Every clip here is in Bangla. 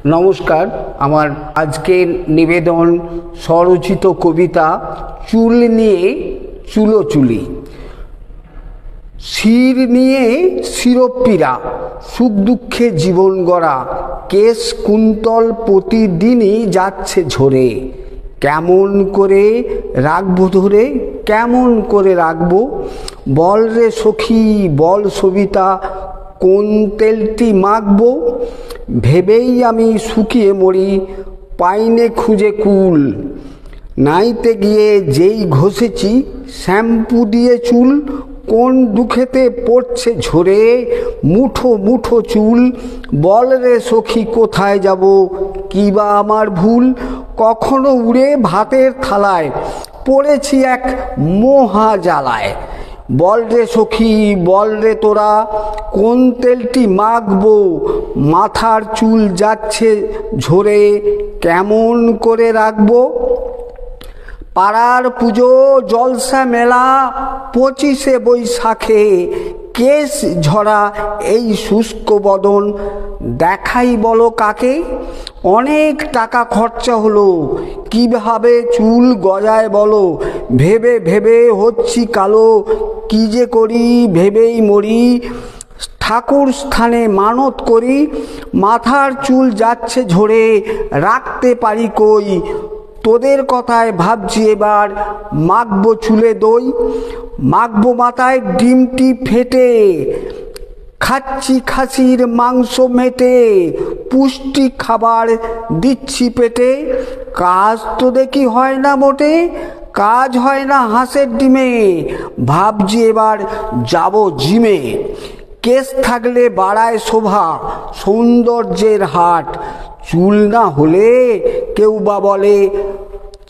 নমস্কার। আমার আজকের নিবেদন স্বরচিত কবিতা চুল নিয়ে চুলোচুলি। শির নিয়ে শিরোপীড়া, সুখ দুঃখে জীবন গড়া, কেশ কুন্তল প্রতিদিনই যাচ্ছে ঝরে। কেমন করে রাখবো ধরে, কেমন করে রাখবো? বল রে সখী বল সবিতা, কোন তেলটি মাখবো? ভেবেই আমি শুকিয়ে মরি, পাইনে খুঁজে কুল। নাইতে গিয়ে যেই ঘষেছি শ্যাম্পু দিয়ে চুল, কোন দুঃখেতে পড়ছে ঝরে মুঠো মুঠো চুল। বল রে সখী কোথায় যাব, কি বা আমার ভুল? কখনো উড়ে ভাতের থালায় পড়েছি এক মহা জ্বালায়। বল রে সখী বল রে তোরা, কোন তেলটি মাখবো? মাথার চুল যাচ্ছে ঝরে, কেমন করে রাখবো? পাড়ার পুজো জলসা মেলা 25শে বৈশাখে, কেশ ঝরা এই শুষ্ক বদন দেখাই বলো কাকে? অনেক টাকা খরচা হলো, কিভাবে চুল গজায় বলো? ভেবে ভেবে হচ্ছি কালো, কি যে করি ভেবেই মরি। ঠাকুর স্থানে মানত করি, মাথার চুল যাচ্ছে ঝরে, রাখতে পারি কই? তোদের কথায় ভাবছি এবার মাখবো চুলে দই। মাখবো মাথায় ডিমটি ফেটে, খাচ্ছি খাসির মাংস মেটে, পুষ্টি খাবার দিচ্ছি পেটে। কাজ তো দেখি হয় না মোটে, কাজ হয় না হাঁসের ডিমে, ভাবছি এবার যাব জিমে। কেশ থাকলে বাড়ায় শোভা, সৌন্দর্যের হাট, চুল না হলে কেউ বা বলে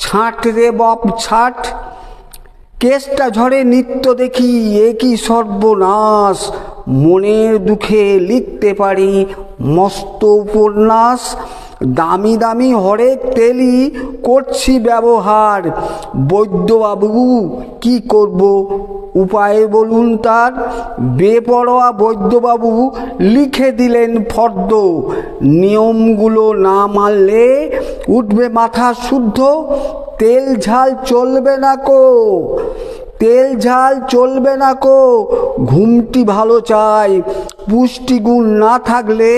ছাঁট রে বপ ছাট। কেশটা ঝরে নিত্য দেখি, এ কি সর্বনাশ, মনের দুঃখে লিখতে পারি মস্ত উপন্যাস। দামি দামি হরেক তেলই করছি ব্যবহার, বৈদ্যবাবু কি করব উপায় বলুন তার? বেপরোয়া বৈদ্যবাবু লিখে দিলেন ফর্দ, নিয়মগুলো না মানলে উঠবে মাথা শুদ্ধ। তেল ঝাল চলবে না কো, তেল ঝাল চলবে না কো, ঘুমটি ভালো চাই, পুষ্টিগুণ না থাকলে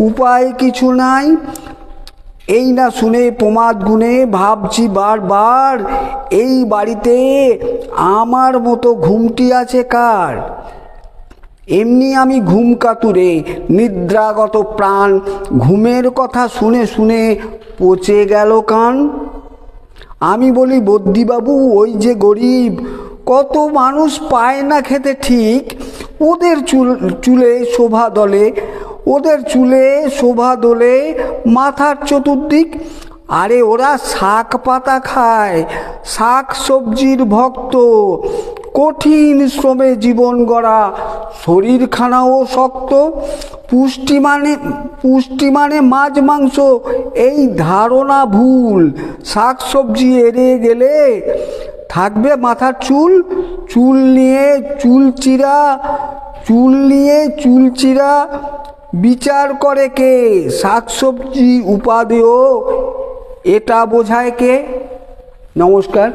উপায় কিছু নাই। এই না শুনে প্রমাদ গুণে ভাবছি বারবার, এই বাড়িতে আমার মতো ঘুমটি আছে কার? এমনি আমি ঘুম কাতুরে নিদ্রাগত প্রাণ, ঘুমের কথা শুনে শুনে পচে গেল কান। আমি বলি বদ্যিবাবু ওই যে গরিব, কত মানুষ পায় না খেতে ঠিক, ওদের চুলে শোভা দলে, ওদের চুলে শোভা দোলে মাথার চতুর্দিক। আরে ওরা শাক পাতা খায়, শাক সবজির ভক্ত, কঠিন শ্রমে জীবন গড়া, শরীরখানাও শক্ত। পুষ্টি মানে মাছ মাংস, এই ধারণা ভুল। শাক সবজি এড়িয়ে গেলে থাকবে মাথার চুল। চুল নিয়ে চুলচিরা, চুল নিয়ে চুলচিরা বিচার করে কে? শাকসবজি উপাদেয় এটা বোঝায় কে? নমস্কার।